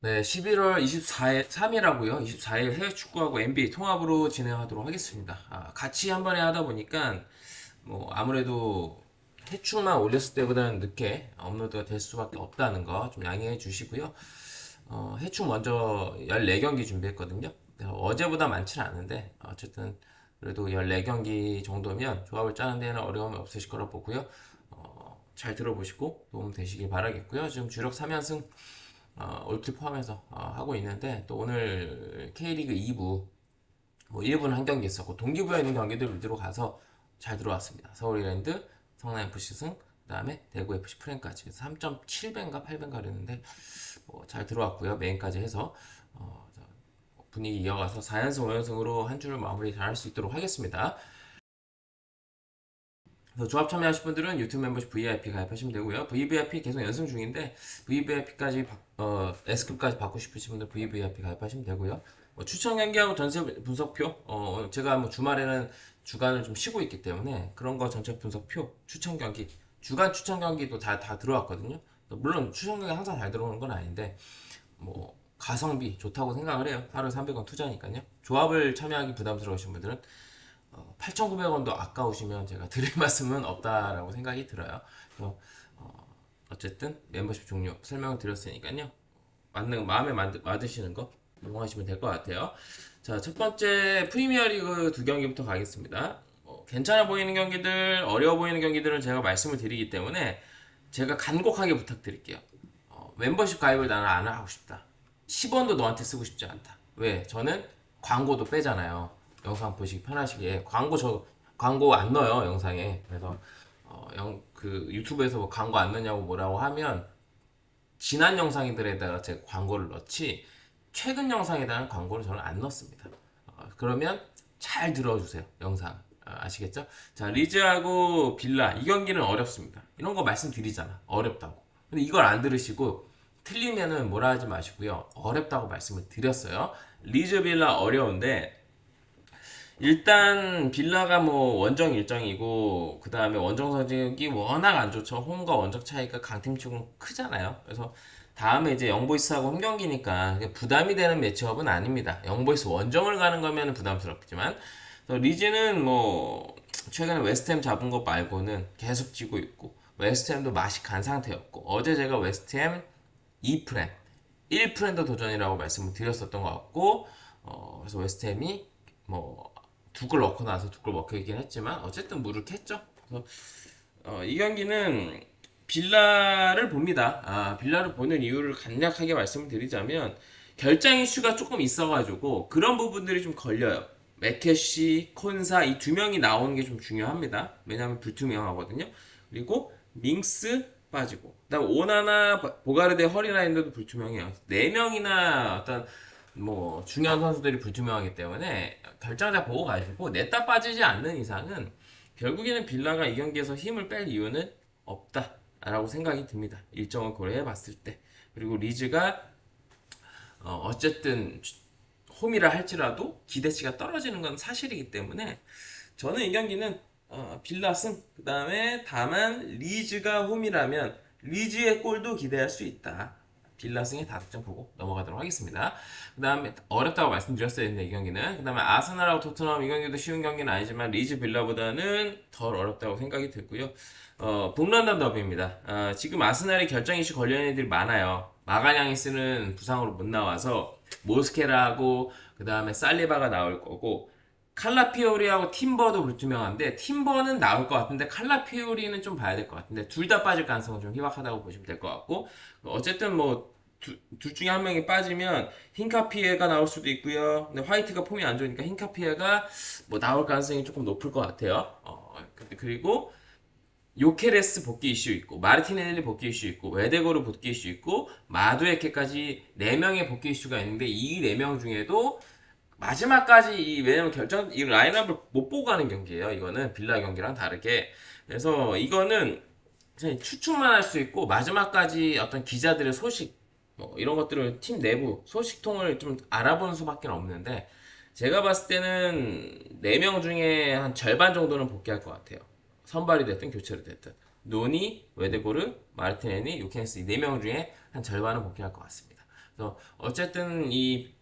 네, 11월 24일, 3일하고요. 24일 해외 축구하고 NBA 통합으로 진행하도록 하겠습니다. 같이 한 번에 하다 보니까 뭐 아무래도 해축만 올렸을 때보다는 늦게 업로드가 될 수밖에 없다는 거 좀 양해해 주시고요. 해축 먼저 14경기 준비했거든요. 어제보다 많지는 않은데 어쨌든 그래도 14경기 정도면 조합을 짜는 데는 어려움이 없으실 거라 보고요. 잘 들어보시고 도움 되시길 바라겠고요. 지금 주력 3연승 올킬 포함해서 하고 있는데 또 오늘 K리그 2부 뭐 1부는 한 경기 있었고 동기부여 있는 경기들 위주로 가서 잘 들어왔습니다. 서울 이랜드, 성남FC 승, 그다음에 대구FC 프랭까지 그래서 3.7배인가 8배인가 그랬는데 잘 들어왔고요. 메인까지 해서 분위기 이어가서 4연승, 5연승으로 한 주를 마무리 잘 할 수 있도록 하겠습니다. 그래서 조합 참여하실 분들은 유튜브 멤버십 VIP 가입하시면 되고요. VVIP 계속 연승 중인데 VVIP까지 S급까지 받고 싶으신 분들 VVIP 가입하시면 되고요. 추천 경기하고 전체 분석표 제가 뭐 주말에는 주간을 좀 쉬고 있기 때문에 그런 거 전체 분석표 추천 경기 주간 추천 경기도 다 들어왔거든요. 물론 추천 경기 항상 잘 들어오는 건 아닌데 뭐 가성비 좋다고 생각을 해요. 하루에 300원 투자니까요. 조합을 참여하기 부담스러우신 분들은 8,900원도 아까우시면 제가 드릴 말씀은 없다라고 생각이 들어요. 그래서 어쨌든 멤버십 종료 설명을 드렸으니까요. 맞는 마음에 맞으시는 거 이용하시면 될 것 같아요. 자, 첫 번째 프리미어리그 두 경기부터 가겠습니다. 괜찮아 보이는 경기들, 어려워 보이는 경기들은 제가 말씀을 드리기 때문에 제가 간곡하게 부탁드릴게요. 멤버십 가입을 나는 안 하고 싶다. 10원도 너한테 쓰고 싶지 않다. 왜? 저는 광고도 빼잖아요. 영상 보시기 편하시게. 광고 안 넣어요, 영상에. 그래서, 그 유튜브에서 뭐 광고 안 넣냐고 뭐라고 하면, 지난 영상들에다가 제가 광고를 넣지, 최근 영상에다가 광고를 저는 안 넣습니다. 그러면 잘 들어주세요, 영상. 아시겠죠? 자, 리즈하고 빌라. 이 경기는 어렵습니다. 이런 거 말씀드리잖아. 어렵다고. 근데 이걸 안 들으시고, 틀리면은 뭐라 하지 마시고요. 어렵다고 말씀을 드렸어요. 리즈 빌라 어려운데 일단 빌라가 뭐 원정 일정이고 그 다음에 원정 성적이 워낙 안 좋죠. 홈과 원정 차이가 강팀 치고는 크잖아요. 그래서 다음에 이제 영보이스하고 홈 경기니까 부담이 되는 매치업은 아닙니다. 영보이스 원정을 가는 거면 부담스럽지만 리즈는 뭐 최근에 웨스트햄 잡은 거 말고는 계속 지고 있고 웨스트햄도 맛이 간 상태였고 어제 제가 웨스트햄 2프렌 1프렌드 도전이라고 말씀을 드렸었던 것 같고 그래서 웨스트햄이 뭐 두 골 넣고 나서 두 골 먹히긴 했지만 어쨌든 물을 캤죠. 그래서 이 경기는 빌라를 봅니다. 빌라를 보는 이유를 간략하게 말씀을 드리자면 결장 이슈가 조금 있어가지고 그런 부분들이 좀 걸려요. 맥캐시, 콘사 이 두 명이 나오는 게 좀 중요합니다. 왜냐하면 불투명하거든요. 그리고 밍스 빠지고 그다음 오나나 보가르데 허리라인도 불투명해요. 네 명이나 어떤 뭐 중요한 선수들이 불투명하기 때문에 결정자 보고 가시고 냈다 빠지지 않는 이상은 결국에는 빌라가 이 경기에서 힘을 뺄 이유는 없다라고 생각이 듭니다. 일정을 고려해 봤을 때. 그리고 리즈가 어쨌든 홈이라 할지라도 기대치가 떨어지는 건 사실이기 때문에 저는 이 경기는 빌라 승, 그 다음에 다만 리즈가 홈이라면 리즈의 골도 기대할 수 있다. 빌라 승의 다득점 보고 넘어가도록 하겠습니다. 그 다음에 어렵다고 말씀드렸어야 했는데 이 경기는 그 다음에 아스날하고 토트넘 이 경기도 쉬운 경기는 아니지만 리즈 빌라보다는 덜 어렵다고 생각이 들고요. 북런던 더비입니다. 지금 아스날이 결정 이슈 걸려있는 애들이 많아요. 마가냥이스는 부상으로 못 나와서 모스케라하고 그 다음에 살리바가 나올 거고 칼라피오리하고 팀버도 불투명한데 팀버는 나올 것 같은데 칼라피오리는 좀 봐야 될 것 같은데 둘 다 빠질 가능성은 좀 희박하다고 보시면 될 것 같고 어쨌든 뭐 둘 중에 한 명이 빠지면 흰카피에가 나올 수도 있고요. 근데 화이트가 폼이 안 좋으니까 흰카피에가 뭐 나올 가능성이 조금 높을 것 같아요. 그리고 요케레스 복귀 이슈 있고 마르티넬리 복귀 이슈 있고 웨데고르 복귀 이슈 있고 마두에케까지 4명의 복귀 이슈가 있는데 이 4명 중에도 마지막까지 왜냐면 이 라인업을 못 보고 가는 경기예요. 이거는 빌라 경기랑 다르게. 그래서 이거는 그냥 추측만 할 수 있고 마지막까지 어떤 기자들의 소식 뭐 이런 것들을 팀 내부 소식통을 좀 알아보는 수밖에 없는데 제가 봤을 때는 4명 중에 한 절반 정도는 복귀할 것 같아요. 선발이 됐든 교체로 됐든. 노니, 웨데고르, 마르티네니, 요켄스 이 4명 중에 한 절반은 복귀할 것 같습니다. 그래서 어쨌든 이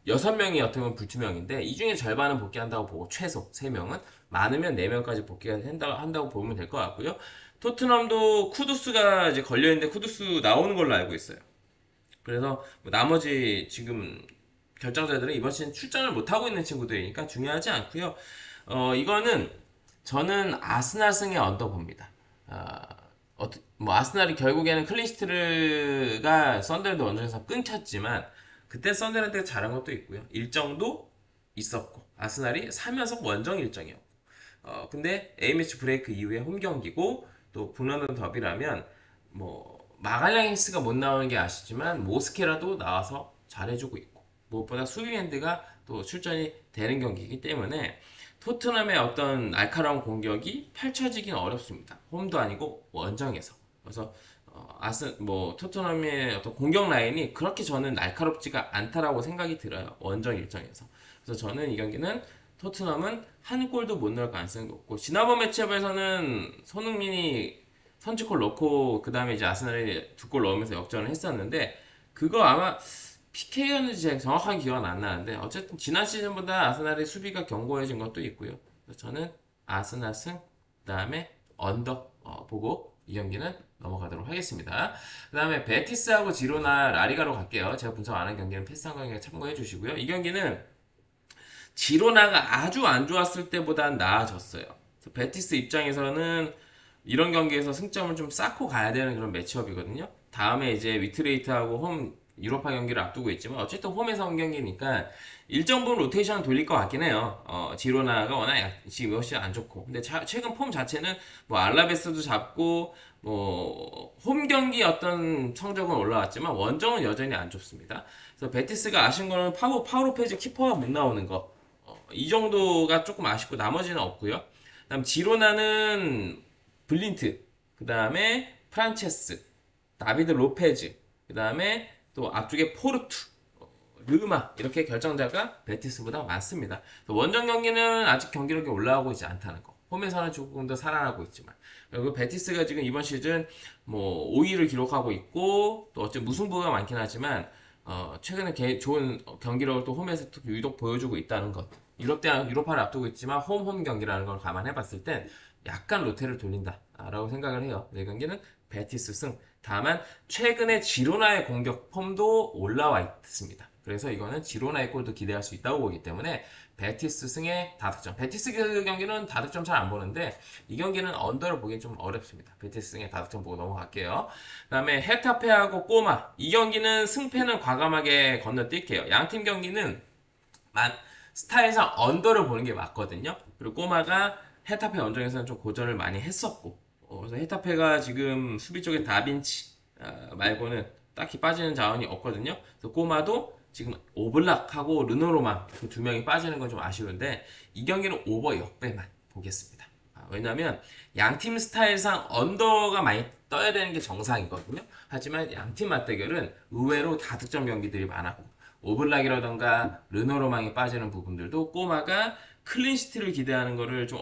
6명이 어떻게 보면 불투명인데 이 중에 절반은 복귀한다고 보고 최소 3명은 많으면 4명까지 복귀가 한다고 보면 될 것 같고요. 토트넘도 쿠두스가 이제 걸려있는데 쿠두스 나오는 걸로 알고 있어요. 그래서 뭐 나머지 지금 결정자들은 이번 시즌 출전을 못하고 있는 친구들이니까 중요하지 않고요. 이거는 저는 아스날 승에 언더 봅니다. 뭐 아스날이 결국에는 클린시트가 썬더랜드 원정에서 끊겼지만 그때 썬더랜드가 잘한 것도 있고요. 일정도 있었고 아스날이 3연속 원정 일정이었고 근데 A매치 브레이크 이후에 홈 경기고 또 북런던 더비라면 뭐 마갈량이스가 못 나오는 게 아쉽지만 모스케라도 나와서 잘해주고 있고 무엇보다 수비핸드가 또 출전이 되는 경기이기 때문에 토트넘의 어떤 날카로운 공격이 펼쳐지긴 어렵습니다. 홈도 아니고 원정에서. 그래서 토트넘의 어떤 공격 라인이 그렇게 저는 날카롭지가 않다라고 생각이 들어요. 원정 일정에서. 그래서 저는 이 경기는 토트넘은 한 골도 못 넣을 가능성이 높고 지난번 매치업에서는 손흥민이 선취골 넣고 그 다음에 이제 아스날이 2골 넣으면서 역전을 했었는데 그거 아마 PK였는지 제가 정확하게 기억은 안 나는데 어쨌든 지난 시즌보다 아스날의 수비가 견고해진 것도 있고요. 그래서 저는 아스날 승, 그 다음에 언더 보고 이 경기는 넘어가도록 하겠습니다. 그 다음에 베티스하고 지로나 라리가로 갈게요. 제가 분석 안 한 경기는 패스한 경기에 참고해 주시고요. 이 경기는 지로나가 아주 안 좋았을 때보단 나아졌어요. 베티스 입장에서는 이런 경기에서 승점을 좀 쌓고 가야 되는 그런 매치업이거든요. 다음에 이제 위트레이트하고 홈 유로파 경기를 앞두고 있지만 어쨌든 홈에서 한 경기니까 일정 부분 로테이션을 돌릴 것 같긴 해요. 지로나가 워낙 지금 몇이 안 좋고 근데 최근 폼 자체는 뭐 알라베스도 잡고 뭐 홈 경기 어떤 성적은 올라왔지만 원정은 여전히 안 좋습니다. 그래서 베티스가 아쉬운 거는 파우로페즈 키퍼가 못 나오는 거. 이 정도가 조금 아쉽고 나머지는 없고요. 그다음 지로나는 블린트, 그 다음에 프란체스, 다비드 로페즈, 그 다음에 또 앞쪽에 포르투, 르마 이렇게 결정자가 베티스보다 많습니다. 원정 경기는 아직 경기력이 올라오고 있지 않다는 거. 홈에서는 조금 더 살아나고 있지만 그리고 베티스가 지금 이번 시즌 뭐 5위를 기록하고 있고 또 어째 무승부가 많긴 하지만 최근에 좋은 경기력을 또 홈에서 또 유독 보여주고 있다는 것. 유로파를 앞두고 있지만 홈 경기라는 걸 감안해 봤을 땐 약간 로테를 돌린다라고 생각을 해요. 이 경기는 베티스 승. 다만 최근에 지로나의 공격 폼도 올라와 있습니다. 그래서 이거는 지로나의 골도 기대할 수 있다고 보기 때문에 베티스 승의 다득점. 베티스 경기는 다득점 잘 안 보는데 이 경기는 언더를 보기엔 좀 어렵습니다. 베티스 승의 다득점 보고 넘어갈게요. 그다음에 헤타페하고 꼬마. 이 경기는 승패는 과감하게 건너뛸게요. 양팀 경기는 스타일상 언더를 보는 게 맞거든요. 그리고 꼬마가 헤타페 원정에서는 좀 고전을 많이 했었고 그래서 헤타페가 지금 수비 쪽에 다빈치 말고는 딱히 빠지는 자원이 없거든요. 그래서 꼬마도 지금 오블락하고 르노로만 그 두 명이 빠지는 건 좀 아쉬운데 이 경기는 오버 역배만 보겠습니다. 왜냐면 양팀 스타일상 언더가 많이 떠야 되는 게 정상이거든요. 하지만 양팀 맞대결은 의외로 다득점 경기들이 많았고 오블락이라던가 르노로망이 빠지는 부분들도 꼬마가 클린시티를 기대하는 거를 좀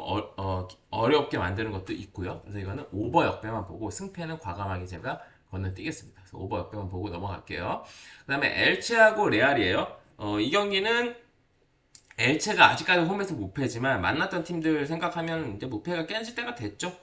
어렵게 만드는 것도 있고요. 그래서 이거는 오버 역배만 보고 승패는 과감하게 제가 건너뛰겠습니다. 그래서 오버 역배만 보고 넘어갈게요. 그 다음에 엘체하고 레알이에요. 이 경기는 엘체가 아직까지 홈에서 무패지만 만났던 팀들 생각하면 이제 무패가 깨질 때가 됐죠.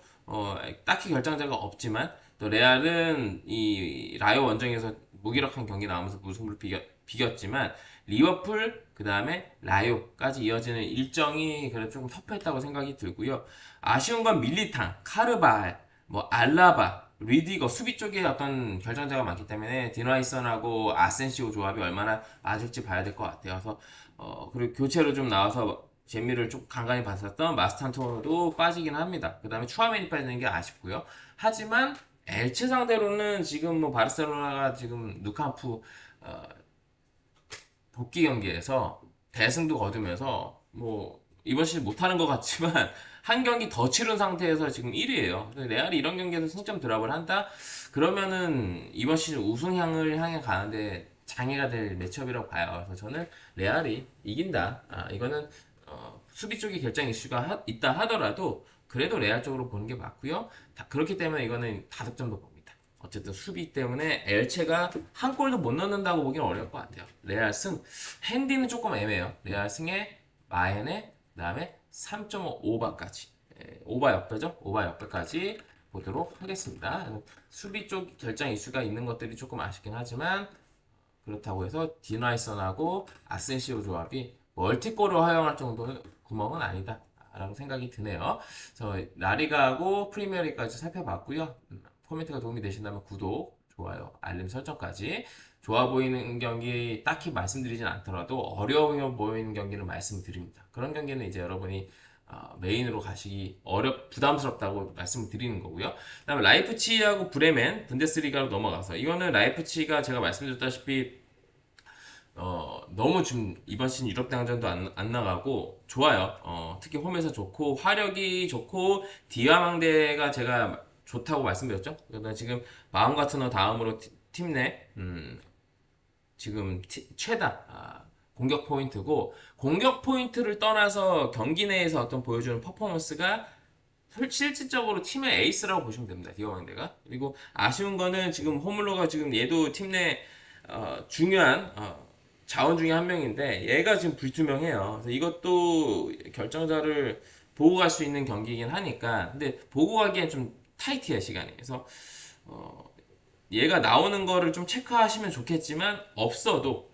딱히 결정자가 없지만 또 레알은 이 라이오 원정에서 무기력한 경기 나오면서 무승부를 비겼지만 리버풀 그 다음에 라이오까지 이어지는 일정이 그래도 조금 터프했다고 생각이 들고요. 아쉬운 건 밀리탕, 카르발, 뭐 알라바, 리디거 수비 쪽에 어떤 결정자가 많기 때문에 디나이선하고 아센시오 조합이 얼마나 맞을지 봐야 될 것 같아요. 그래서 그리고 교체로 좀 나와서 재미를 좀 간간히 봤었던 마스탄토도 빠지긴 합니다. 그 다음에 추아멘이 빠지는 게 아쉽고요. 하지만 엘체 상대로는 지금 뭐 바르셀로나가 지금 누캄프 복귀 경기에서 대승도 거두면서 뭐 이번 시즌 못하는 것 같지만 한 경기 더 치른 상태에서 지금 1위예요. 레알이 이런 경기에서 승점 드랍을 한다? 그러면은 이번 시즌 우승향을 향해 가는데 장애가 될 매치업이라고 봐요. 그래서 저는 레알이 이긴다. 이거는 수비 쪽에 결정 이슈가 있다 하더라도 그래도 레알 쪽으로 보는 게 맞고요. 그렇기 때문에 이거는 다득점도 봅니다. 어쨌든 수비 때문에 엘체가 한 골도 못 넣는다고 보기는 어려울 것 같아요. 레알 승. 핸디는 조금 애매해요. 레알 승에 마엔에 그다음에 3.5 오바까지. 오바 역배죠? 오바 역배까지 보도록 하겠습니다. 수비 쪽 결정 이슈가 있는 것들이 조금 아쉽긴 하지만 그렇다고 해서 디나이선하고 아센시오 조합이 멀티골을 허용할 정도의 구멍은 아니다 라고 생각이 드네요. 저 라리가하고 프리미어리까지 살펴봤고요. 코멘트가 도움이 되신다면 구독, 좋아요, 알림 설정까지. 좋아 보이는 경기 딱히 말씀드리진 않더라도 어려워 보이는 경기는 말씀드립니다. 그런 경기는 이제 여러분이 메인으로 가시기 부담스럽다고 말씀을 드리는 거고요. 그다음에 라이프치히하고 브레멘 분데스리가로 넘어가서 이거는 라이프치히가 제가 말씀드렸다시피 너무 지금 이번 시즌 유럽 대항전도 안 나가고 좋아요. 특히 홈에서 좋고 화력이 좋고 디아망대가 제가 좋다고 말씀드렸죠. 그러니까 지금 마음 같은 거 다음으로 팀 내 지금 최다 공격 포인트고 공격 포인트를 떠나서 경기 내에서 어떤 보여주는 퍼포먼스가 실질적으로 팀의 에이스라고 보시면 됩니다. 디아망대가. 그리고 아쉬운 거는 지금 호물로가 지금 얘도 팀 내 중요한 자원 중에 한 명인데 얘가 지금 불투명해요. 그래서 이것도 결정자를 보고 갈 수 있는 경기이긴 하니까 근데 보고 가기엔 좀 타이트해 시간이. 그래서 얘가 나오는 거를 좀 체크하시면 좋겠지만 없어도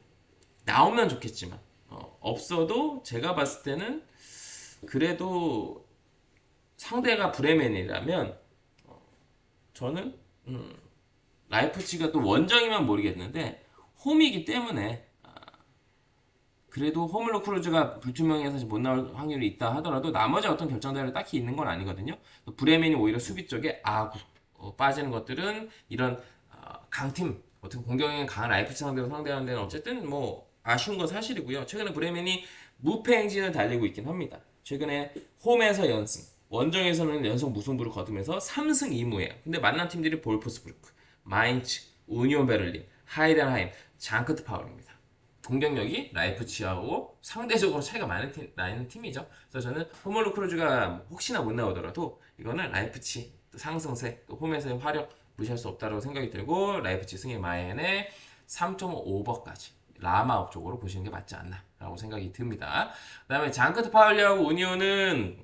나오면 좋겠지만 없어도 제가 봤을 때는 그래도 상대가 브레멘이라면 저는 라이프치가 또 원정이면 모르겠는데 홈이기 때문에 그래도 호물로 크루즈가 불투명해서 못 나올 확률이 있다 하더라도 나머지 어떤 결정자를 딱히 있는 건 아니거든요. 브레멘이 오히려 수비 쪽에 빠지는 것들은 이런 강팀 어떻게 공격에 강한 라이프치 상대로 상대하는 데는 어쨌든 뭐 아쉬운 건 사실이고요. 최근에 브레멘이 무패 행진을 달리고 있긴 합니다. 최근에 홈에서 연승, 원정에서는 연속 무승부를 거두면서 3승 2무예요. 근데 만난 팀들이 볼프스부르크, 마인츠, 우니온 베를린, 하이덴하임, 장크트 파울입니다. 공격력이 라이프치히하고 상대적으로 차이가 많은 나는 팀이죠. 그래서 저는 호물로 크루즈가 혹시나 못 나오더라도 이거는 라이프치히 또 상승세, 또 홈에서의 화력 무시할 수 없다고 생각이 들고 라이프치히 승의 마엔에 3.5 오버까지 라마업 쪽으로 보시는 게 맞지 않나 라고 생각이 듭니다. 그 다음에 장크트 파울리하고 우니온은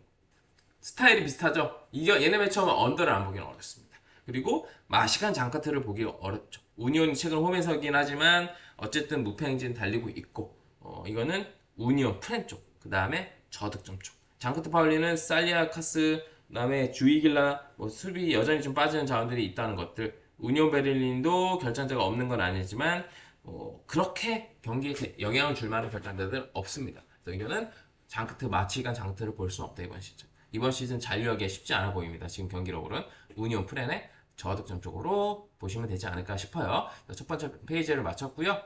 스타일이 비슷하죠. 얘네 매치하면 언더를 안 보기는 어렵습니다. 그리고 마시간 장카트를 보기 어렵죠. 우니온이 최근 홈에서긴 하지만 어쨌든 무패 행진 달리고 있고 이거는 우니온 프렌 쪽, 그 다음에 저득점 쪽. 장카트 파울리는 살리아카스, 그 다음에 주이길라, 수비 여전히 좀 빠지는 자원들이 있다는 것들. 우니온 베를린도 결정자가 없는 건 아니지만 그렇게 경기에 영향을 줄 만한 결정자들은 없습니다. 그래서 이거는 장크트 마치간 장크트를 볼 수는 없다 이번 시즌. 이번 시즌 잔류하기 쉽지 않아 보입니다. 지금 경기력으로는 우니온 프렌의 저득점 쪽으로 보시면 되지 않을까 싶어요. 첫 번째 페이지를 마쳤고요.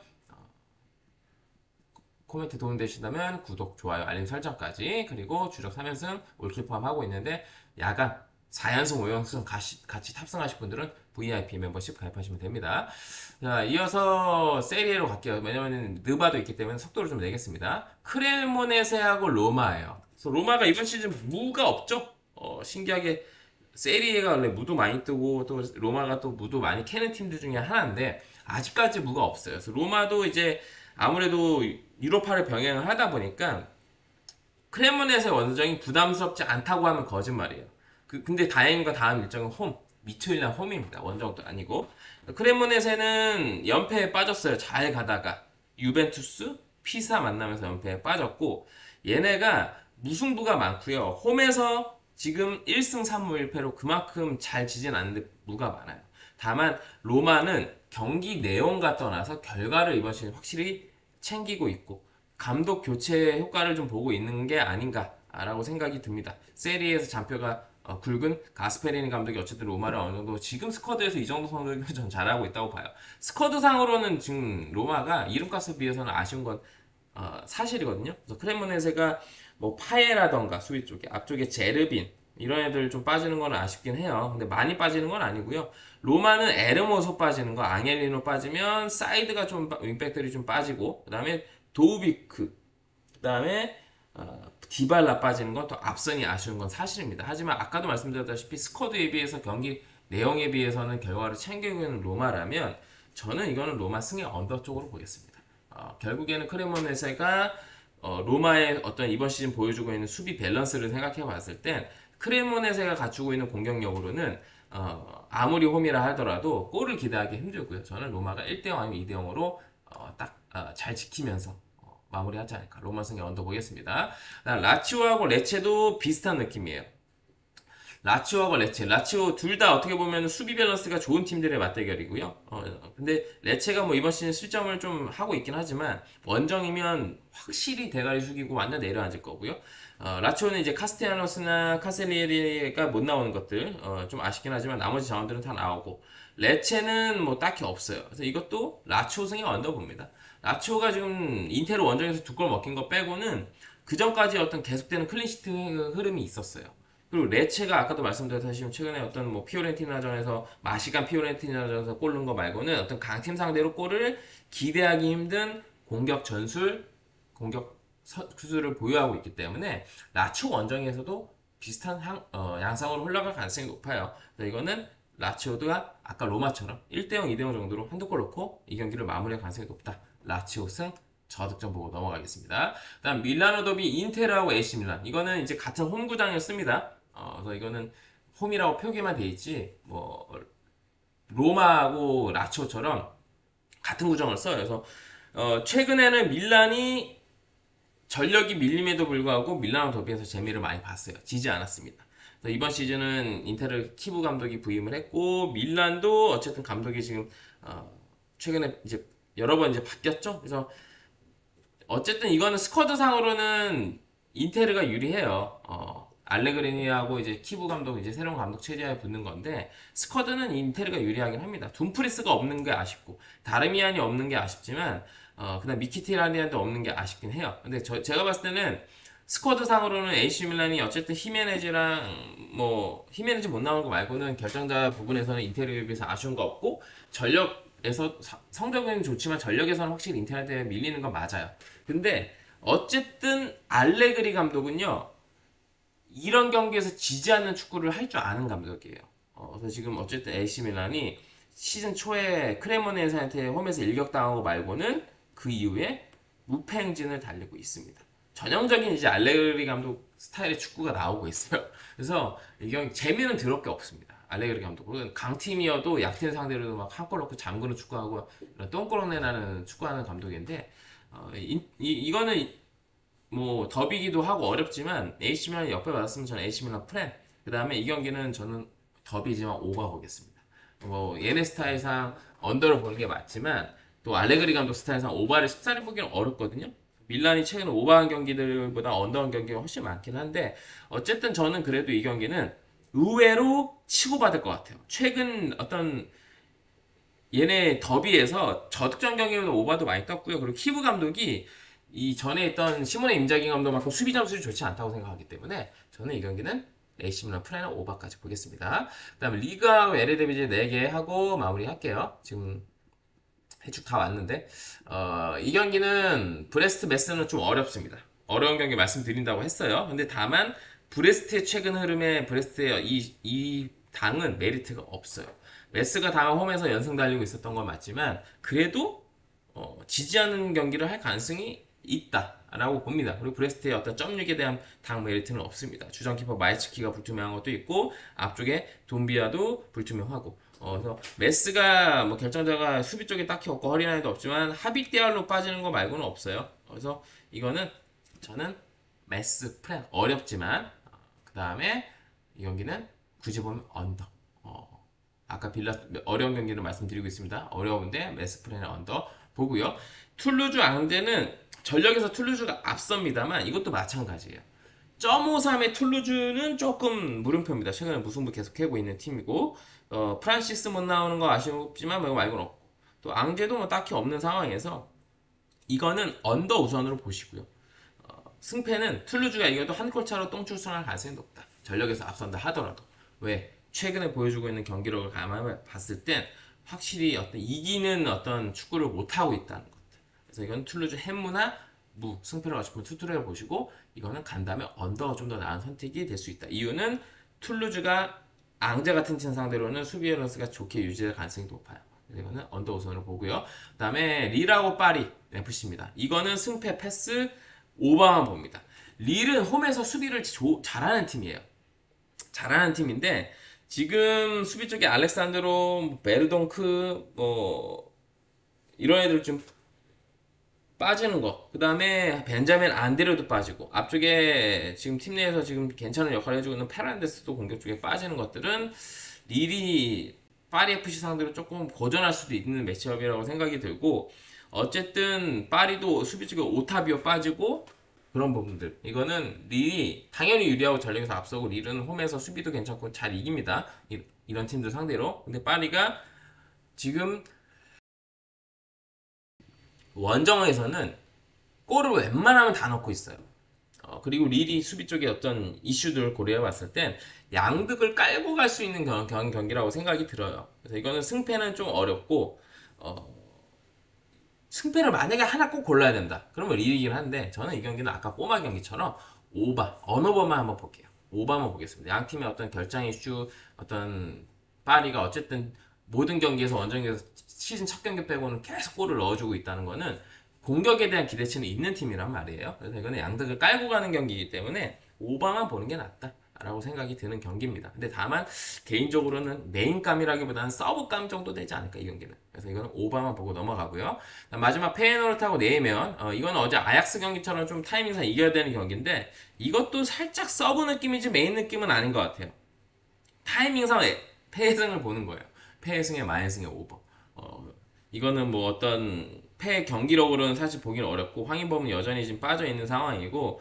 코멘트 도움되신다면 구독, 좋아요, 알림 설정까지. 그리고 주력 3연승 올킬 포함하고 있는데 야간 4연승, 5연승 같이 탑승하실 분들은 VIP 멤버십 가입하시면 됩니다. 자, 이어서 세리에로 갈게요. 왜냐면 느바도 있기 때문에 속도를 좀 내겠습니다. 크레모네세하고 로마예요. 그래서 로마가 이번 시즌 무가 없죠? 신기하게 세리에가 원래 무도 많이 뜨고 또 로마가 또 무도 많이 캐는 팀들 중에 하나인데 아직까지 무가 없어요. 그래서 로마도 이제 아무래도 유로파를 병행을 하다 보니까 크레모네세의 원정이 부담스럽지 않다고 하면 거짓말이에요. 근데 다행인 건 다음 일정은 미투일란 홈입니다. 원정도 아니고. 크레모네세는 연패에 빠졌어요. 잘 가다가 유벤투스, 피사 만나면서 연패에 빠졌고 얘네가 무승부가 많고요. 홈에서 지금 1승 3무 1패로 그만큼 잘 지진 않는데 무가 많아요. 다만 로마는 경기 내용과 떠나서 결과를 이번 시즌 확실히 챙기고 있고 감독 교체 효과를 좀 보고 있는 게 아닌가라고 생각이 듭니다. 세리에서 잔표가 굵은 가스페리니 감독이 어쨌든 로마를 어느 정도 지금 스쿼드에서 이 정도 성적을 전 잘하고 있다고 봐요. 스쿼드상으로는 지금 로마가 이름값에 비해서는 아쉬운 건 사실이거든요. 그래서 크레모네세가 뭐 파에라던가 수비 쪽에 앞쪽에 제르빈 이런 애들 좀 빠지는 건 아쉽긴 해요. 근데 많이 빠지는 건 아니고요. 로마는 에르모소 빠지는 거, 앙헬리노 빠지면 사이드가 좀 윙백들이 좀 빠지고 그다음에 도우비크, 그다음에 디발라 빠지는 건 또 앞선이 아쉬운 건 사실입니다. 하지만 아까도 말씀드렸다시피 스쿼드에 비해서 경기 내용에 비해서는 결과를 챙기고 있는 로마라면 저는 이거는 로마 승의 언더 쪽으로 보겠습니다. 결국에는 크레모네세가 로마의 어떤 이번 시즌 보여주고 있는 수비 밸런스를 생각해 봤을 땐 크레모네세가 갖추고 있는 공격력으로는 아무리 홈이라 하더라도 골을 기대하기 힘들고요. 저는 로마가 1대0 아니면 2대0으로 딱 잘 지키면서 마무리하지 않을까. 로마 승리 언더 보겠습니다. 라치오하고 레체도 비슷한 느낌이에요. 라치오하고 레체, 라치오 둘 다 어떻게 보면 수비 밸런스가 좋은 팀들의 맞대결이고요. 근데 레체가 뭐 이번 시즌 실점을 좀 하고 있긴 하지만 원정이면 확실히 대가리 숙이고 완전 내려앉을 거고요. 라치오는 이제 카스테야노스나 카셀리에리가 못 나오는 것들 좀 아쉽긴 하지만 나머지 자원들은 다 나오고 레체는 뭐 딱히 없어요. 그래서 이것도 라치오 승이 언더 봅니다. 라치오가 지금 인테르 원정에서 두 골 먹힌 거 빼고는 그 전까지 어떤 계속되는 클린시트 흐름이 있었어요. 그리고 레체가 아까도 말씀드렸다시피 최근에 어떤 뭐 피오렌티나전에서 마시간 피오렌티나전에서 골 넣은 거 말고는 어떤 강팀 상대로 골을 기대하기 힘든 공격 전술, 공격 수술을 보유하고 있기 때문에 라치오 원정에서도 비슷한 양상으로 흘러갈 가능성이 높아요. 그래서 이거는 라치오가 아까 로마처럼 1대0, 2대0 정도로 한두 골 넣고 이 경기를 마무리할 가능성이 높다. 라치오 승 저득점 보고 넘어가겠습니다. 다음 밀라노 더비 인테르하고 AC 밀란. 이거는 이제 같은 홈구장이었습니다. 그래서 이거는 홈이라고 표기만 돼 있지 뭐 로마하고 라치오처럼 같은 구장을 써요. 그래서 최근에는 밀란이 전력이 밀림에도 불구하고 밀라노 더비에서 재미를 많이 봤어요. 지지 않았습니다. 이번 시즌은 인테르 키부 감독이 부임을 했고 밀란도 어쨌든 감독이 지금 최근에 이제 여러 번 이제 바뀌었죠. 그래서 어쨌든 이거는 스쿼드 상으로는 인테르가 유리해요. 알레그리니하고 이제 키부 감독 이제 새로운 감독 체제에 붙는 건데 스쿼드는 인테르가 유리하긴 합니다. 둠프리스가 없는 게 아쉽고 다르미안이 없는 게 아쉽지만 그다음 미키티라니안도 없는 게 아쉽긴 해요. 근데 제가 봤을 때는 스쿼드 상으로는 AC 밀란이 어쨌든 히메네즈랑 뭐 히메네즈 못 나오는 거 말고는 결정자 부분에서는 인테르에 비해서 아쉬운 거 없고 전력에서 성적은 좋지만 전력에서는 확실히 인테르한테 밀리는 건 맞아요. 근데 어쨌든 알레그리 감독은요 이런 경기에서 지지 않는 축구를 할 줄 아는 감독이에요. 그래서 지금 어쨌든 AC 밀란이 시즌 초에 크레모네세한테 홈에서 일격당하고 말고는 그 이후에 무패 행진을 달리고 있습니다. 전형적인 이제 알레그리 감독 스타일의 축구가 나오고 있어요. 그래서 이 경기 재미는 더럽게 없습니다. 알레그리 감독은 강팀이어도 약팀 상대로도 막 한 골 넣고 잠그는 축구하고 이런 똥꼬렁내 나는 축구하는 감독인데 이거는 뭐 더비기도 하고 어렵지만 AC 밀란이 역배 받았으면 저는 AC 밀란 프렌. 그 다음에 이 경기는 저는 더비지만 오버 보겠습니다. 뭐 얘네 스타일상 언더를 보는 게 맞지만 또 알레그리 감독 스타일상 오버를 쉽사리 보기는 어렵거든요. 밀란이 최근 오버한 경기들보다 언더한 경기가 훨씬 많긴 한데 어쨌든 저는 그래도 이 경기는 의외로 치고받을 것 같아요. 최근 어떤 얘네 더비에서 저득점 경기보다 오버도 많이 떴고요. 그리고 키브 감독이 이 전에 있던 시몬의 임자기 감독만큼 수비 점수이 좋지 않다고 생각하기 때문에 저는 이 경기는 AC 밀란 프라이너 오버까지 보겠습니다. 그 다음에 리그하고 에르디비지 4개 하고 마무리할게요. 지금 해축 다 왔는데 이 경기는 브레스트 메스는 좀 어렵습니다. 어려운 경기 말씀드린다고 했어요. 근데 다만 브레스트의 최근 흐름에 브레스트의 이 당은 메리트가 없어요. 메스가 다만 홈에서 연승 달리고 있었던 건 맞지만 그래도 지지하는 경기를 할 가능성이 있다라고 봅니다. 그리고 브레스트의 어떤 점육에 대한 당 메리트는 없습니다. 주전 키퍼 마이츠키가 불투명한 것도 있고 앞쪽에 돈비아도 불투명하고 그래서 메스가 뭐 결정자가 수비 쪽에 딱히 없고 허리라인도 없지만 하비띠알로 빠지는 거 말고는 없어요. 그래서 이거는 저는 메스 프렌 어렵지만 그 다음에 이 경기는 굳이 보면 언더. 아까 빌라 어려운 경기를 말씀드리고 있습니다. 어려운데 메스 프렌의 언더 보고요. 툴루즈 앙제는 전력에서 툴루즈가 앞섭니다만 이것도 마찬가지예요. 0.53의 툴루즈는 조금 물음표입니다. 최근에 무승부 계속하고 있는 팀이고 프란시스 못 나오는 거 아쉽지만 뭐 말고는 없고 또 앙제도 뭐 딱히 없는 상황에서 이거는 언더 우선으로 보시고요. 승패는 툴루즈가 이겨도 한 골 차로 똥출선할 가능성이 높다. 전력에서 앞선다 하더라도 왜 최근에 보여주고 있는 경기력을 감안해 봤을 땐 확실히 어떤 이기는 어떤 축구를 못 하고 있다는 것. 그래서 이건 툴루즈 햄무나 무 승패를 맞추면 투투를 보시고 이거는 간다면 언더가 좀 더 나은 선택이 될 수 있다. 이유는 툴루즈가 앙제 같은 팀 상대로는 수비 밸런스가 좋게 유지될 가능성이 높아요. 이거는 언더 우선으로 보고요. 그 다음에 릴하고 파리 FC입니다. 이거는 승패 패스 오버만 봅니다. 릴은 홈에서 수비를 잘하는 팀이에요. 잘하는 팀인데 지금 수비 쪽에 알렉산드로, 베르동크 이런 애들 좀 빠지는 거. 그 다음에 벤자민 안데르도 빠지고 앞쪽에 지금 팀 내에서 지금 괜찮은 역할을 해주고 있는 페란데스도 공격 쪽에 빠지는 것들은 릴이 파리 FC 상대로 조금 고전할 수도 있는 매치업이라고 생각이 들고, 어쨌든 파리도 수비 쪽에 오타비오 빠지고 그런 부분들, 이거는 릴이 당연히 유리하고 전력에서 앞서고 릴은 홈에서 수비도 괜찮고 잘 이깁니다. 이런 팀들 상대로. 근데 파리가 지금 원정에서는 골을 웬만하면 다 넣고 있어요. 그리고 릴이 수비 쪽에 어떤 이슈들을 고려해 봤을 땐 양득을 깔고 갈 수 있는 경기라고 생각이 들어요. 그래서 이거는 승패는 좀 어렵고, 어, 승패를 만약에 하나 꼭 골라야 된다. 그러면 릴이긴 한데, 저는 이 경기는 아까 꼬마 경기처럼 언어버만 한번 볼게요. 오바만 보겠습니다. 양 팀의 어떤 결장 이슈, 어떤 파리가 어쨌든 모든 경기에서 원정에서 시즌 첫 경기 빼고는 계속 골을 넣어주고 있다는 거는 공격에 대한 기대치는 있는 팀이란 말이에요. 그래서 이거는 양득을 깔고 가는 경기이기 때문에 오바만 보는 게 낫다 라고 생각이 드는 경기입니다. 근데 다만 개인적으로는 메인감이라기보다는 서브감 정도 되지 않을까, 이 경기는. 그래서 이거는 오바만 보고 넘어가고요. 마지막 페이노르트하고 내면, 이건 어제 아약스 경기처럼 좀 타이밍상 이겨야 되는 경기인데 이것도 살짝 서브 느낌이지 메인 느낌은 아닌 것 같아요. 타이밍상 패승을 보는 거예요. 패승에 마이승에 오버. 이거는 뭐 어떤 패 경기력으로는 사실 보기는 어렵고, 황인범은 여전히 지금 빠져 있는 상황이고,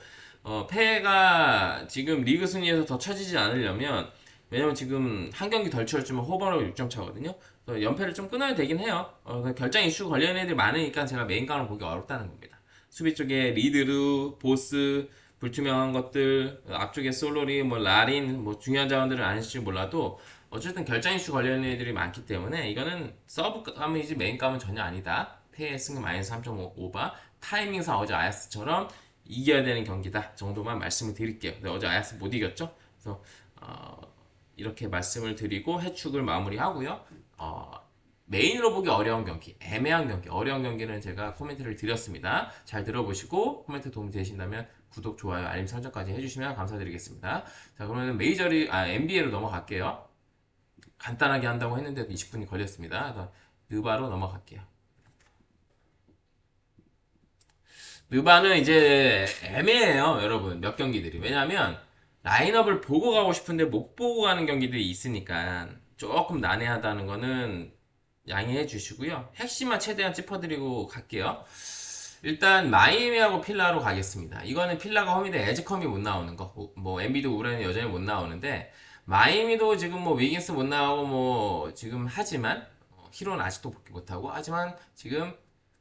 패가 지금 리그 순위에서 더 처지지 않으려면, 왜냐면 지금 한 경기 덜 치렀지만 호버로 6점 차거든요. 연패를 좀 끊어야 되긴 해요. 결장 이슈 관련 애들이 많으니까 제가 메인감을 보기 어렵다는 겁니다. 수비 쪽에 리드루, 보스, 불투명한 것들, 앞쪽에 솔로리, 뭐 라린, 뭐 중요한 자원들을 아실지 몰라도 어쨌든 결장 이슈 관련 애들이 많기 때문에 이거는 서브감이지 메인감은 전혀 아니다. 패의 승률 마이너스 3.5바, 타이밍상 어제 아야스처럼 이겨야 되는 경기다 정도만 말씀을 드릴게요. 근데 어제 아야스 못 이겼죠? 그래서 이렇게 말씀을 드리고 해축을 마무리하고요. 메인으로 보기 어려운 경기, 애매한 경기, 어려운 경기는 제가 코멘트를 드렸습니다. 잘 들어보시고 코멘트 도움이 되신다면 구독, 좋아요, 알림 설정까지 해주시면 감사드리겠습니다. 자, 그러면 NBA로 넘어갈게요. 간단하게 한다고 했는데도 20분이 걸렸습니다. 그래서 느바로 넘어갈게요. 느바는 이제 애매해요, 여러분. 몇 경기들이. 왜냐면 라인업을 보고 가고 싶은데 못 보고 가는 경기들이 있으니까 조금 난해하다는 거는 양해해 주시고요. 핵심만 최대한 짚어드리고 갈게요. 일단 마이애미하고 필라로 가겠습니다. 이거는 필라가 홈인데 에즈컴이 못 나오는 거. 뭐 엔비도 우레는 여전히 못 나오는데, 마이애미도 지금 뭐 위긴스 못 나오고 뭐 지금 하지만, 히로는 아직도 복귀 못하고 하지만 지금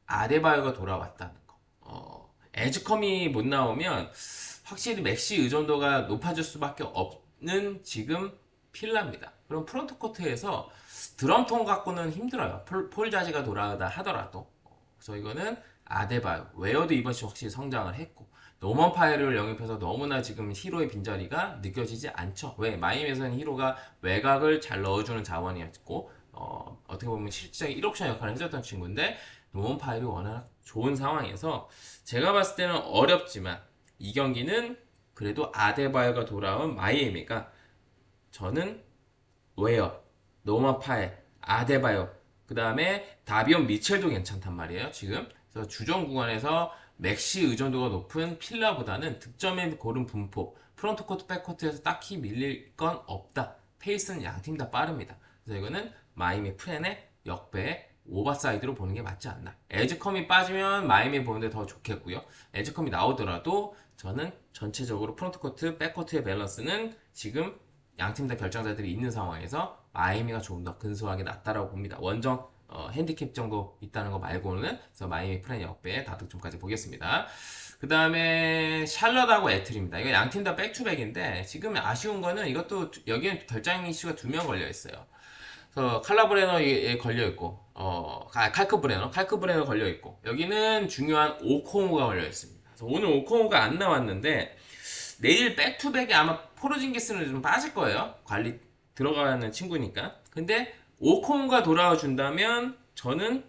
아데바요가 돌아왔다는 거. 에즈컴이 못 나오면 확실히 맥시 의존도가 높아질 수밖에 없는 지금 필라입니다. 그럼 프론트 코트에서 드럼통 갖고는 힘들어요. 폴 자지가 돌아가다 하더라도. 그래서 이거는 아데바요. 웨어도 이번 시즌 확실히 성장을 했고, 노먼 파이를 영입해서 너무나 지금 히로의 빈자리가 느껴지지 않죠. 왜? 마이애미에서는 히로가 외곽을 잘 넣어주는 자원이었고, 어떻게 보면 실질적인 1옵션 역할을 해줬던 친구인데, 노먼 파이이 워낙 좋은 상황에서 제가 봤을 때는 어렵지만 이 경기는 그래도 아데바요가 돌아온 마이애미가, 저는 웨어, 노먼 파이, 아데바요, 그 다음에 다비온 미첼도 괜찮단 말이에요 지금. 그래서 주전 구간에서 맥시 의존도가 높은 필라보다는 득점에 고른 분포, 프론트코트 백코트에서 딱히 밀릴 건 없다. 페이스는 양팀 다 빠릅니다. 그래서 이거는 마이애미 프렌의 역배 오버사이드로 보는 게 맞지 않나. 에즈컴이 빠지면 마이애미 보는데 더 좋겠고요. 에즈컴이 나오더라도 저는 전체적으로 프론트코트 백코트의 밸런스는 지금 양팀 다 결정자들이 있는 상황에서 마이애미가 조금 더 근소하게 낫다라고 봅니다. 원정 핸디캡 정도 있다는 거 말고는. 그래서 마이애미 프렌 역배 다득점까지 보겠습니다. 그 다음에 샬럿하고 애틀입니다. 이거 양팀 다 백투백인데 지금 아쉬운 거는 이것도 여기엔 결장 이슈가 2명 걸려 있어요. 그래서 칼라브레너에 걸려 있고, 칼크브레너 걸려 있고, 여기는 중요한 오콩우가 걸려 있습니다. 그래서 오늘 오콩우가 안 나왔는데 내일 백투백에 아마 포르징기스는 좀 빠질 거예요. 관리 들어가는 친구니까. 근데 오콩과 돌아와 준다면 저는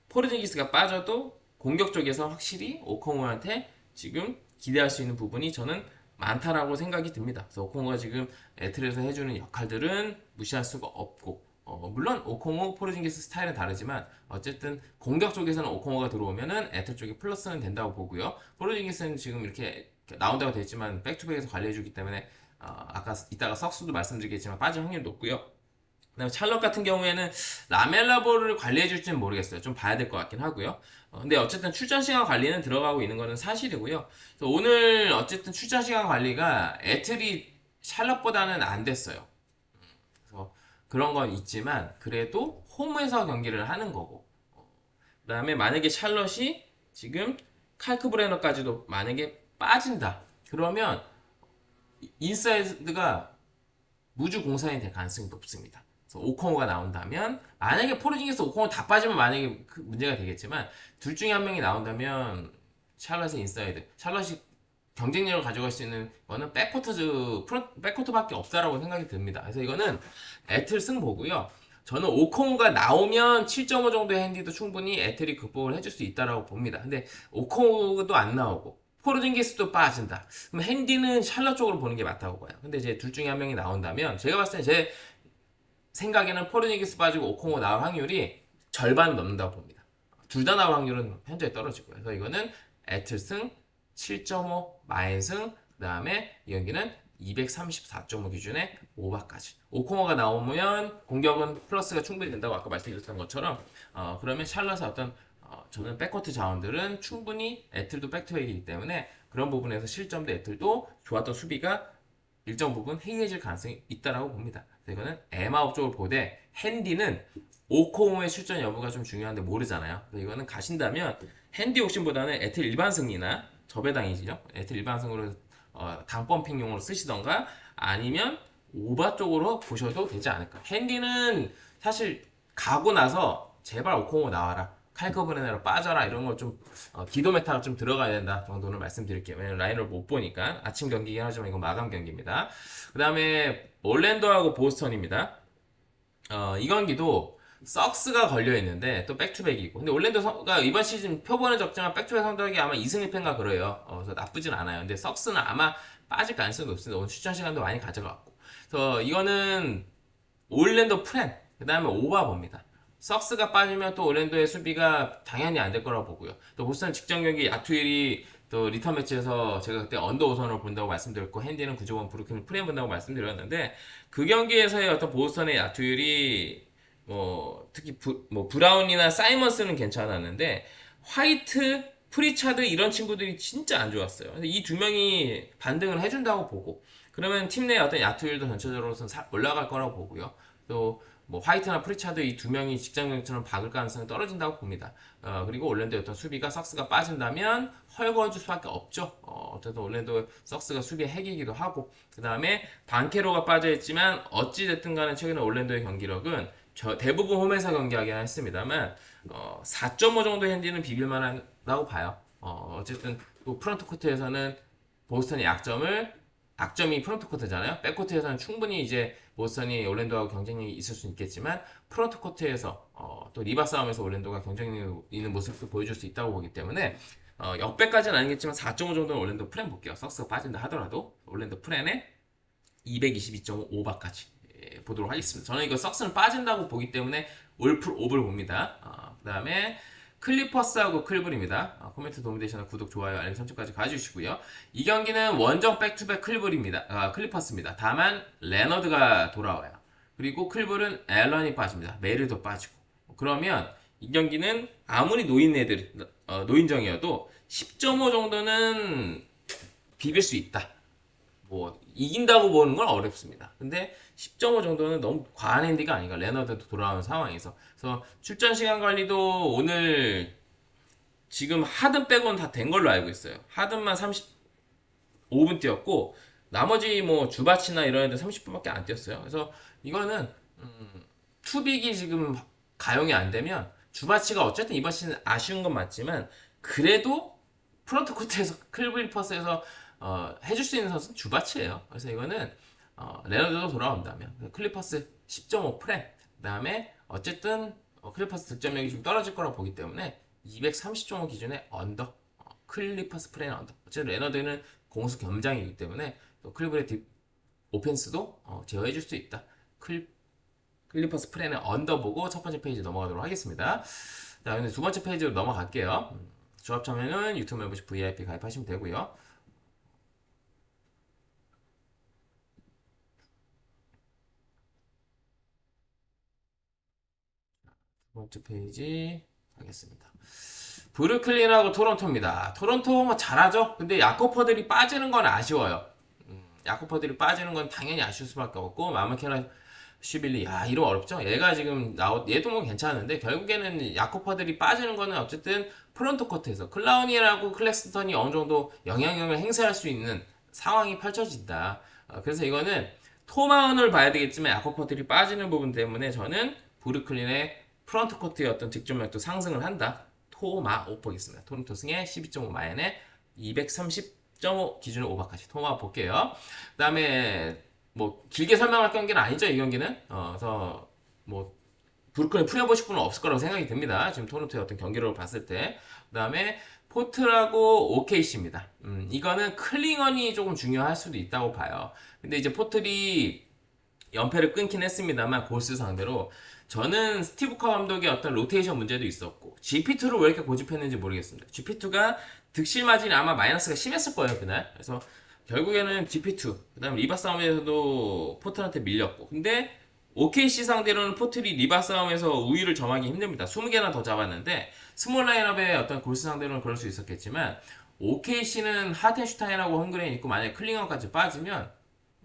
포르징기스가 빠져도 공격 쪽에서 확실히 오콩우한테 지금 기대할 수 있는 부분이 저는 많다라고 생각이 듭니다. 그래서 오콩우가 지금 에틀에서 해주는 역할들은 무시할 수가 없고, 물론 오콩우, 포르징기스 스타일은 다르지만 어쨌든 공격 쪽에서는 오콩우가 들어오면은 에틀 쪽에 플러스는 된다고 보고요. 포르징기스는 지금 이렇게 나온다고 됐지만 백투백에서 관리해주기 때문에 아까 이따가 석수도 말씀드리겠지만 빠질 확률이 높고요. 그다음에 찰럿 같은 경우에는 라멜라 볼을 관리해 줄지는 모르겠어요. 좀 봐야 될 것 같긴 하고요. 근데 어쨌든 출전 시간 관리는 들어가고 있는 거는 사실이고요. 그래서 오늘 어쨌든 출전 시간 관리가 에틀이 찰럿보다는 안 됐어요. 그래서 그런 건 있지만 그래도 홈에서 경기를 하는 거고. 그다음에 만약에 찰럿이 지금 칼크브레너까지도 만약에 빠진다. 그러면 인사이드가 무주 공산이 될 가능성이 높습니다. 그래서 오콩호가 나온다면 만약에 포르징에서 오콩호 다 빠지면 만약에 그 문제가 되겠지만 둘 중에 한 명이 나온다면 샬럿의 인사이드 샬럿이 경쟁력을 가져갈 수 있는 거는 백코트밖에 없다라고 생각이 듭니다. 그래서 이거는 에틀 승보고요. 저는 오콩호가 나오면 7.5 정도의 핸디도 충분히 에틀이 극복을 해줄 수 있다라고 봅니다. 근데 오콩호도 안 나오고 포르징기스도 빠진다. 그럼 핸디는 샬럿 쪽으로 보는 게 맞다고 봐요. 근데 이제 둘 중에 한 명이 나온다면 제가 봤을 때 제 생각에는 포르징기스 빠지고 오콩호 나올 확률이 절반 넘는다고 봅니다. 둘 다 나올 확률은 현저히 떨어지고요. 그래서 이거는 에틀승 7.5 마인승 그 다음에 이 경기는 234.5 기준에 오바까지. 오콩호가 나오면 공격은 플러스가 충분히 된다고 아까 말씀드렸던 것처럼 그러면 샬럿의 어떤 저는 백코트 자원들은 충분히 애틀도 백투백이기 때문에 그런 부분에서 실점도 애틀도 좋았던 수비가 일정 부분 해이해질 가능성이 있다라고 봅니다. 이거는 M9 쪽을 보되 핸디는 오코모의 출전 여부가 좀 중요한데 모르잖아요. 이거는 가신다면 핸디 옥신보다는 애틀 일반 승리나 저배당이죠. 애틀 일반 승으로 당펌핑용으로 쓰시던가 아니면 오바 쪽으로 보셔도 되지 않을까. 핸디는 사실 가고 나서 제발 오코모 나와라. 칼커브레네로 빠져라 이런 걸 좀 기도 메타가 좀 들어가야 된다 정도는 말씀드릴게요. 왜냐면 라인을 못 보니까 아침 경기긴 하지만 이건 마감 경기입니다. 그 다음에 올랜도하고 보스턴입니다. 이 경기도 썩스가 걸려 있는데 또 백투백이고 근데 올랜도가 이번 시즌 표본은 적지만 백투백 성적이 아마 2승 1패인가 그래요. 그래서 나쁘진 않아요. 근데 썩스는 아마 빠질 가능성이 높습니다. 오늘 출전 시간도 많이 가져갔고 그래서 이거는 올랜도 프렌 그 다음에 오바 봅니다. 썩스가 빠지면 또 올랜도의 수비가 당연히 안 될 거라고 보고요. 또 보스턴 직전 경기 야투일이 또 리턴 매치에서 제가 그때 언더 5선을 본다고 말씀드렸고 핸디는 9.1 브루클린 프레임 본다고 말씀드렸는데 그 경기에서의 어떤 보스턴의 야투일이 뭐 특히 뭐 브라운이나 사이먼스는 괜찮았는데 화이트, 프리차드 이런 친구들이 진짜 안 좋았어요. 이 두 명이 반등을 해준다고 보고 그러면 팀 내 어떤 야투일도 전체적으로는 올라갈 거라고 보고요. 또 뭐 화이트나 프리차드 이 두 명이 직장경처럼 박을 가능성이 떨어진다고 봅니다. 그리고 올랜도의 어떤 수비가 썩스가 빠진다면 헐거워질 수밖에 없죠. 어쨌든 올랜도 썩스가 수비의 핵이기도 하고 그 다음에 반케로가 빠져있지만 어찌됐든 간에 최근에 올랜도의 경기력은 대부분 홈에서 경기하긴 했습니다만 4.5 정도의 핸디는 비빌만하다고 봐요. 어쨌든 또 프런트 코트에서는 보스턴의 약점이 프론트 코트잖아요. 백코트에서는 충분히 이제 보스턴이 올랜도하고 경쟁력이 있을 수 있겠지만 프론트 코트에서 또 리바 싸움에서 올랜도가 경쟁력 있는 모습을 보여줄 수 있다고 보기 때문에 역배까지는 아니겠지만 4.5 정도는 올랜도 프렌 볼게요. 썩스가 빠진다 하더라도 올랜도 프렌에 222.5 오바까지 보도록 하겠습니다. 저는 이거 썩스는 빠진다고 보기 때문에 올풀 오브를 봅니다. 그 다음에 클리퍼스하고 클블입니다. 코멘트 도움되시면 구독, 좋아요, 알림 설정까지 가주시고요. 이 경기는 원정 백투백 클리퍼스입니다. 다만 레너드가 돌아와요. 그리고 클블은 앨런이 빠집니다. 메릴도 빠지고. 그러면 이 경기는 아무리 노인정이어도 10.5 정도는 비빌 수 있다. 뭐 이긴다고 보는 건 어렵습니다. 근데 10.5 정도는 너무 과한 핸디가 아닌가. 레너드도 돌아오는 상황에서. 그래서 출전 시간 관리도 오늘 지금 하든 빼고는 다 된 걸로 알고 있어요. 하든만 35분 뛰었고 나머지 뭐 주바치나 이런 애들 30분밖에 안 뛰었어요. 그래서 이거는 투빅이 지금 가용이 안 되면 주바치가 어쨌든 이번 시즌 아쉬운 건 맞지만 그래도 프론트 코트에서 클리퍼스에서 해줄 수 있는 선수는 주바치예요. 그래서 이거는 레너드도 돌아온다면 클리퍼스 10.5 프렘 그 다음에 어쨌든 클리퍼스 득점력이 좀 떨어질 거라고 보기 때문에 230.5 기준의 언더 클리퍼스 프렘 언더 어쨌든 레너드는 공수 겸장이기 때문에 또 클리브의 오펜스도 제어해줄 수 있다. 클리퍼스 프렌의 언더 보고 첫 번째 페이지 넘어가도록 하겠습니다. 자, 근데 두 번째 페이지로 넘어갈게요. 조합 참여는 유튜브 멤버십 VIP 가입하시면 되고요. 두 번째 페이지 가겠습니다. 브루클린하고 토론토입니다. 토론토 뭐 잘하죠? 근데 야코퍼들이 빠지는 건 아쉬워요. 야코퍼들이 빠지는 건 당연히 아쉬울 수밖에 없고 마마케나 슈빌리 이름 어렵죠? 얘가 지금 얘도 뭐 괜찮은데 결국에는 야코퍼들이 빠지는 거는 어쨌든 프론트 코트에서 클라우니라고 클렉스턴이 어느 정도 영향력을 행사할 수 있는 상황이 펼쳐진다. 그래서 이거는 토마운을 봐야 되겠지만 야코퍼들이 빠지는 부분 때문에 저는 브루클린의 프론트 코트의 어떤 득점력도 상승을 한다. 토마5 보겠습니다. 토론토 승에 12.5 마이너에 230.5 기준으로 오바까지 토마 볼게요. 그 다음에 뭐 길게 설명할 경기는 아니죠 이 경기는. 그래서 뭐 브루클린 풀려보실 분은 없을 거라고 생각이 듭니다. 지금 토론토의 어떤 경기력을 봤을 때. 그 다음에 포트라고 OKC입니다. 이거는 클링언이 조금 중요할 수도 있다고 봐요. 근데 이제 포틀이 연패를 끊긴 했습니다만 골스 상대로 저는 스티브 커 감독의 어떤 로테이션 문제도 있었고 GP2를 왜 이렇게 고집했는지 모르겠습니다. GP2가 득실 마진이 아마 마이너스가 심했을 거예요 그날. 그래서 결국에는 GP2 그 다음에 리바 싸움에서도 포틀한테 밀렸고 근데 OKC 상대로는 포틀이 리바 싸움에서 우위를 점하기 힘듭니다. 20개나 더 잡았는데 스몰 라인업의 어떤 골스 상대로는 그럴 수 있었겠지만 OKC는 하텐슈타인하고 헝그레인 있고 만약에 클링언까지 빠지면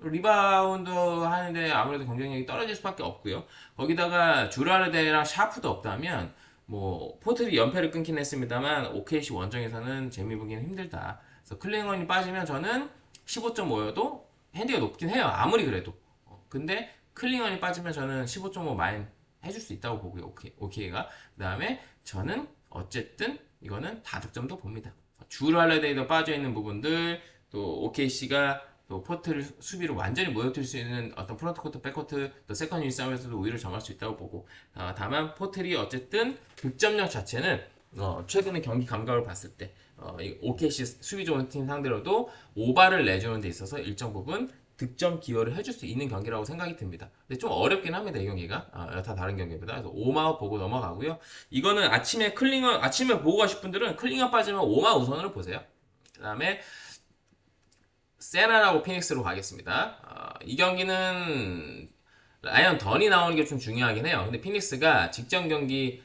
리바운드 하는데 아무래도 경쟁력이 떨어질 수밖에 없고요. 거기다가 주라르데랑 샤프도 없다면 뭐 포트리 연패를 끊긴 했습니다만 OKC 원정에서는 재미 보기는 힘들다. 그래서 클링언이 빠지면 저는 15.5여도 핸디가 높긴 해요. 아무리 그래도. 근데 클링언이 빠지면 저는 15.5 마인 해줄 수 있다고 보고요. OK가. 그 다음에 저는 어쨌든 이거는 다득점도 봅니다. 주라르데이도 빠져있는 부분들 또 OKC가 또 포트를 수비를 완전히 무너뜨릴 수 있는 어떤 프론트 코트, 백코트, 또 세컨 유닛 싸움에서도 우위를 점할 수 있다고 보고 다만 포틀이 어쨌든 득점력 자체는 최근에 경기 감각을 봤을 때 OKC 수비 좋은 팀 상대로도 오바를 내주는 데 있어서 일정 부분 득점 기여를 해줄 수 있는 경기라고 생각이 듭니다. 근데 좀 어렵긴 합니다 이 경기가 여타 다른 경기보다. 그래서 오마웃 보고 넘어가고요. 이거는 아침에 보고 가실 분들은 클링어 빠지면 오마 우선으로 보세요. 그 다음에 세나라고 피닉스로 가겠습니다. 이 경기는 라이언 던이 나오는 게 좀 중요하긴 해요. 근데 피닉스가 직전 경기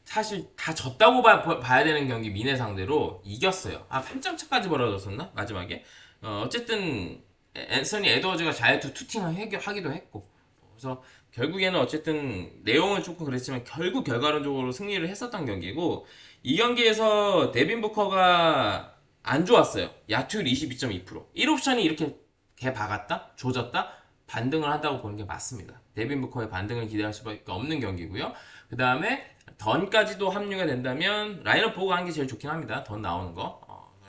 사실 다 졌다고 봐야 되는 경기 미네 상대로 이겼어요. 3점 차까지 벌어졌었나? 마지막에. 어쨌든 앤서니 에드워즈가 자유투 투팅을 하기도 했고 그래서 결국에는 어쨌든 내용은 조금 그랬지만 결국 결과론적으로 승리를 했었던 경기고 이 경기에서 데빈 부커가 안 좋았어요. 야투율 22.2%. 1옵션이 이렇게 개 박았다? 조졌다? 반등을 한다고 보는 게 맞습니다. 데빈 부커의 반등을 기대할 수밖에 없는 경기고요. 그 다음에 던까지도 합류가 된다면 라인업 보고 하는 게 제일 좋긴 합니다. 던 나오는 거.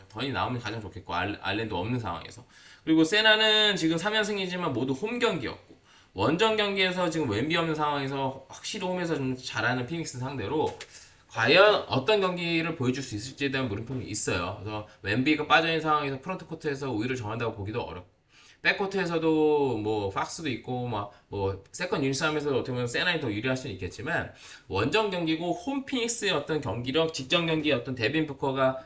던이 나오면 가장 좋겠고 알렌도 없는 상황에서. 그리고 세나는 지금 3연승이지만 모두 홈 경기였고 원정 경기에서 지금 웬비 없는 상황에서 확실히 홈에서 좀 잘하는 피닉스 상대로 과연 어떤 경기를 보여줄 수 있을지에 대한 물음표는 있어요. 그래서 웬비가 빠져있는 상황에서 프론트 코트에서 우위를 점한다고 보기도 어렵고 백코트에서도 뭐 팍스도 있고 뭐 세컨 유닛 싸움에서도 어떻게 보면 세나이 더 유리할 수는 있겠지만 원정 경기고 홈 피닉스의 어떤 경기력 직전 경기의 어떤 데빈 부커가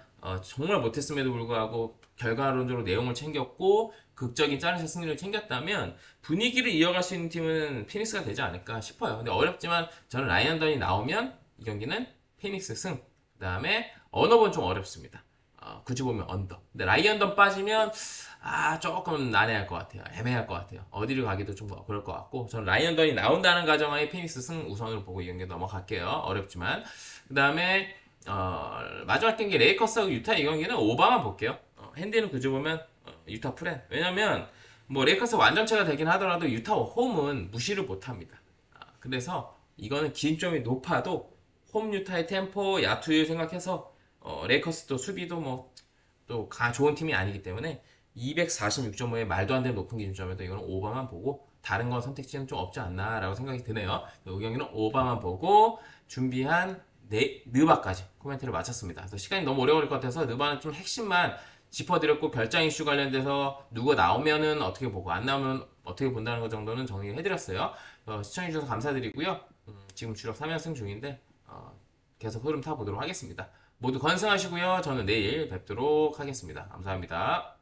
정말 못했음에도 불구하고 결과론적으로 내용을 챙겼고 극적인 짜릿한 승리를 챙겼다면 분위기를 이어갈 수 있는 팀은 피닉스가 되지 않을까 싶어요. 근데 어렵지만 저는 라이언 던이 나오면 이 경기는 피닉스 승. 그 다음에 언어본 좀 어렵습니다. 굳이 보면 언더. 근데 라이언 던 빠지면 조금 난해할 것 같아요. 애매할 것 같아요. 어디를 가기도 좀 그럴 것 같고 저는 라이언 던이 나온다는 가정하에 피닉스 승 우선으로 보고 이 경기 넘어갈게요. 어렵지만 그 다음에 마지막 경기 레이커스하고 유타 이 경기는 오바만 볼게요. 핸디는 그저 보면 유타 프렌. 왜냐면 뭐 레이커스 완전체가 되긴 하더라도 유타 홈은 무시를 못합니다. 그래서 이거는 기점이 높아도 홈 유타의 템포, 야투율 생각해서 레이커스도 수비도 뭐 또 좋은 팀이 아니기 때문에 246.5의 말도 안 되는 높은 기준점에도 이거는 오버만 보고 다른 건 선택지는 좀 없지 않나 라고 생각이 드네요. 이 경기는 오버만 보고 준비한 느바까지 코멘트를 마쳤습니다. 그래서 시간이 너무 오래 걸릴 것 같아서 느바는 좀 핵심만 짚어드렸고 결장 이슈 관련돼서 누가 나오면은 어떻게 보고 안 나오면 어떻게 본다는 것 정도는 정리를 해드렸어요. 시청해주셔서 감사드리고요. 지금 주력 3연승 중인데 계속 흐름 타보도록 하겠습니다. 모두 건승하시고요. 저는 내일 뵙도록 하겠습니다. 감사합니다.